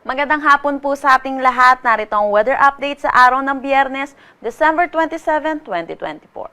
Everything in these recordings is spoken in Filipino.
Magandang hapon po sa ating lahat. Narito ang weather update sa araw ng Biyernes, December 27, 2024.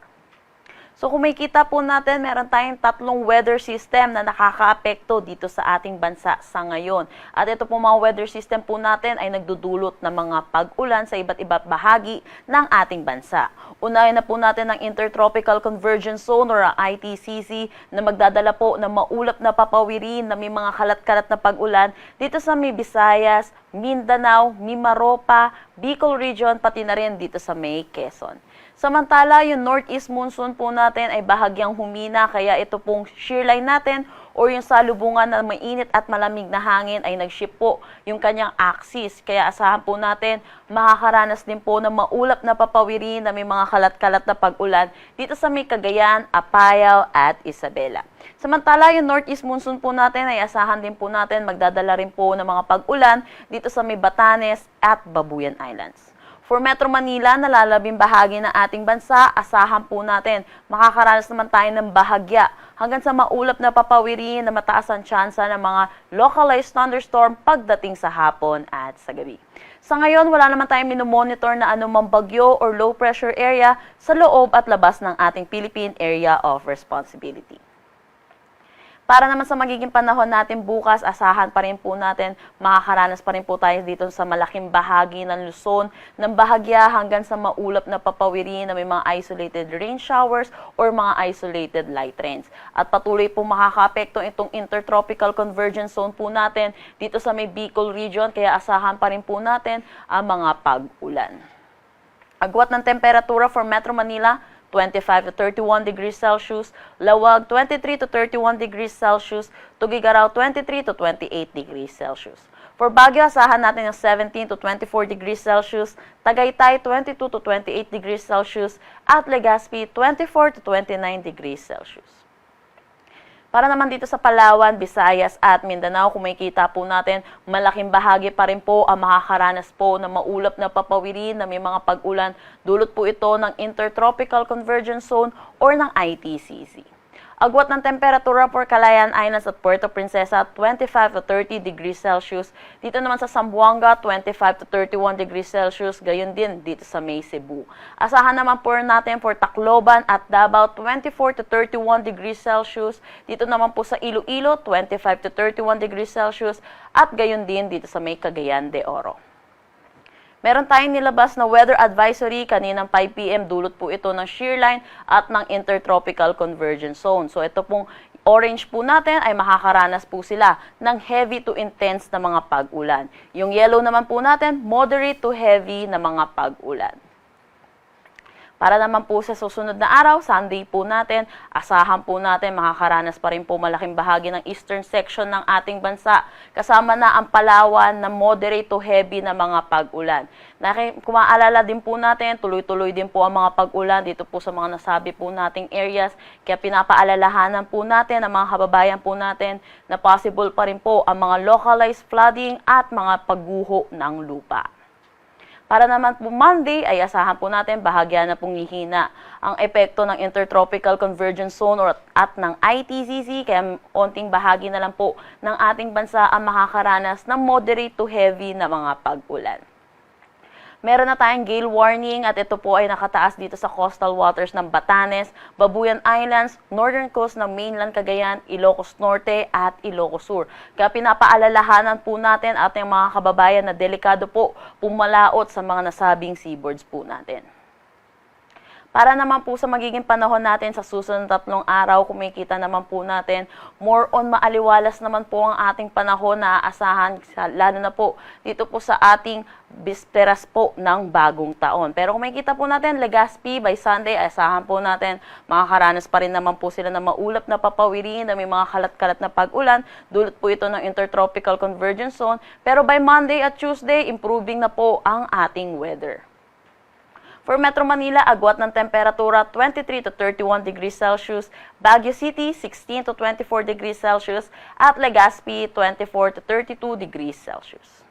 So kung makikita po natin, meron tayong tatlong weather system na nakakaapekto dito sa ating bansa sa ngayon. At ito po mga weather system po natin ay nagdudulot ng mga pag-ulan sa iba't iba't bahagi ng ating bansa. Unahin na po natin ang Intertropical Convergence Zone or ITCZ na magdadala po ng maulap na papawirin na may mga kalat-kalat na pag-ulan dito sa may Visayas, Mindanao, Mimaropa, Bicol Region, pati na rin dito sa may Quezon. Samantala, yung northeast monsoon po natin ay bahagyang humina, kaya ito pong shear line natin o yung salubungan na mainit at malamig na hangin ay nag-shift po yung kanyang axis. Kaya asahan po natin, makakaranas din po ng maulap na papawirin na may mga kalat-kalat na pag-ulan dito sa may Cagayan, Apayao at Isabela. Samantala, yung northeast monsoon po natin ay asahan din po natin magdadala rin po ng mga pag-ulan dito sa may Batanes at Babuyan Islands. For Metro Manila, nalalabing bahagi ng ating bansa, asahan po natin makakaranas naman tayo ng bahagya hanggang sa maulap na papawirin na mataas ang tsansa ng mga localized thunderstorm pagdating sa hapon at sa gabi. Sa ngayon, wala naman tayong minomonitor na anumang bagyo or low pressure area sa loob at labas ng ating Philippine Area of Responsibility. Para naman sa magiging panahon natin bukas, asahan pa rin po natin, makakaranas pa rin po tayo dito sa malaking bahagi ng Luzon ng bahagya hanggang sa maulap na papawirin na may mga isolated rain showers or mga isolated light rains. At patuloy po makakaapekto itong Intertropical Convergence Zone po natin dito sa may Bicol Region, kaya asahan pa rin po natin ang mga pag-ulan. Agwat ng temperatura for Metro Manila, 25 to 31 degrees Celsius, Lawag 23 to 31 degrees Celsius, Tugigaraw 23 to 28 degrees Celsius. For Baguio, asahan natin ng 17 to 24 degrees Celsius, Tagaytay 22 to 28 degrees Celsius, at Legazpi 24 to 29 degrees Celsius. Para naman dito sa Palawan, Visayas at Mindanao, kung makikita po natin, malaking bahagi pa rin po ang makakaranas po ng maulap na papawirin na may mga pag-ulan. Dulot po ito ng Intertropical Convergence Zone or ng ITCZ. Agwat ng temperatura for Calayan Islands at Puerto Princesa, 25 to 30 degrees Celsius. Dito naman sa Zamboanga, 25 to 31 degrees Celsius. Gayon din dito sa may Cebu. Asahan naman po natin for Tacloban at Davao, 24 to 31 degrees Celsius. Dito naman po sa Iloilo, 25 to 31 degrees Celsius. At gayon din dito sa may Cagayan de Oro. Meron tayong nilabas na weather advisory kaninang 5 p.m. Dulot po ito ng shear line at ng Intertropical Convergence Zone. So ito pong orange po natin ay makakaranas po sila ng heavy to intense na mga pag-ulan. Yung yellow naman po natin, moderate to heavy na mga pag-ulan. Para naman po sa susunod na araw, Sunday po natin, asahan po natin makakaranas pa rin po malaking bahagi ng eastern section ng ating bansa. Kasama na ang Palawan na moderate to heavy na mga pag-ulan. Kung maalala din po natin, tuloy-tuloy din po ang mga pag-ulan dito po sa mga nasabi po nating areas. Kaya pinapaalalahanan po natin ang mga kababayan po natin na possible pa rin po ang mga localized flooding at mga pagguho ng lupa. Para naman po Monday ay asahan po natin bahagya na pong hihina ang epekto ng Intertropical Convergence Zone at ng ITCZ, kaya onting bahagi na lang po ng ating bansa ang makakaranas ng moderate to heavy na mga pag-ulan. Meron na tayong gale warning at ito po ay nakataas dito sa coastal waters ng Batanes, Babuyan Islands, northern coast ng mainland Cagayan, Ilocos Norte at Ilocos Sur. Kaya pinapaalalahanan po natin ating mga kababayan na delikado po pumalaot sa mga nasabing seaboards po natin. Para naman po sa magiging panahon natin sa susunod na 3 araw, kung makikita naman po natin, more on maaliwalas naman po ang ating panahon na aasahan, lalo na po dito po sa ating bisperas po ng bagong taon. Pero kung makikita po natin, Legazpi by Sunday, asahan po natin, makakaranas pa rin naman po sila ng maulap na papawirin na may mga kalat-kalat na pag-ulan. Dulot po ito ng Intertropical Convergence Zone. Pero by Monday at Tuesday, improving na po ang ating weather. For Metro Manila, agwat ng temperatura 23 to 31 degrees Celsius, Baguio City 16 to 24 degrees Celsius, at Legazpi 24 to 32 degrees Celsius.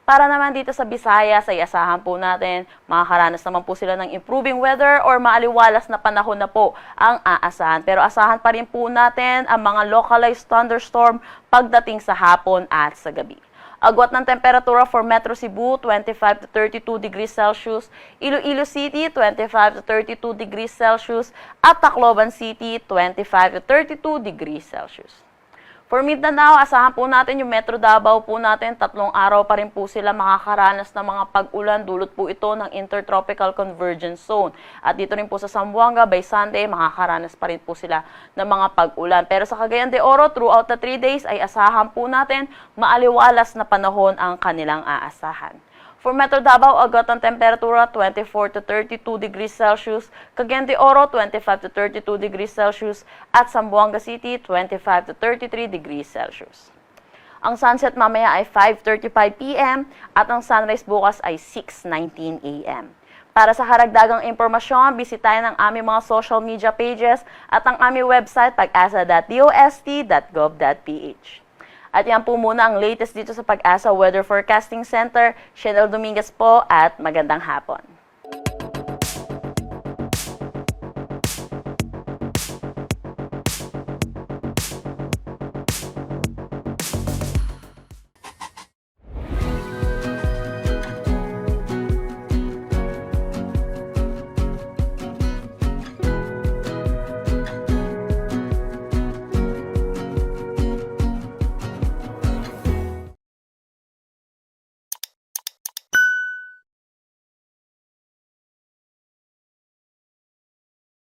Para naman dito sa Visayas ay asahan po natin, makakaranas naman po sila ng improving weather or maaliwalas na panahon na po ang aasahan. Pero asahan pa rin po natin ang mga localized thunderstorm pagdating sa hapon at sa gabi. Agwat ng temperatura for Metro Cebu, 25 to 32 degrees Celsius. Iloilo City, 25 to 32 degrees Celsius. At Tacloban City, 25 to 32 degrees Celsius. For Mindanao, asahan po natin yung Metro Davao po natin, 3 araw pa rin po sila makakaranas ng mga pag-ulan. Dulot po ito ng Intertropical Convergence Zone. At dito rin po sa Zamboanga, by Sunday, makakaranas pa rin po sila ng mga pag-ulan. Pero sa Cagayan de Oro, throughout the 3 days, ay asahan po natin maaliwalas na panahon ang kanilang aasahan. For Metro Davao, agad ang temperatura 24 to 32 degrees Celsius, Cagayan de Oro 25 to 32 degrees Celsius, at Zamboanga City 25 to 33 degrees Celsius. Ang sunset mamaya ay 5:35 p.m. at ang sunrise bukas ay 6:19 a.m. Para sa karagdagang impormasyon, bisitahin ang aming mga social media pages at ang aming website pag-asa.dost.gov.ph. At yan po muna ang latest dito sa Pag-asa Weather Forecasting Center. Shenel Dominguez po at magandang hapon.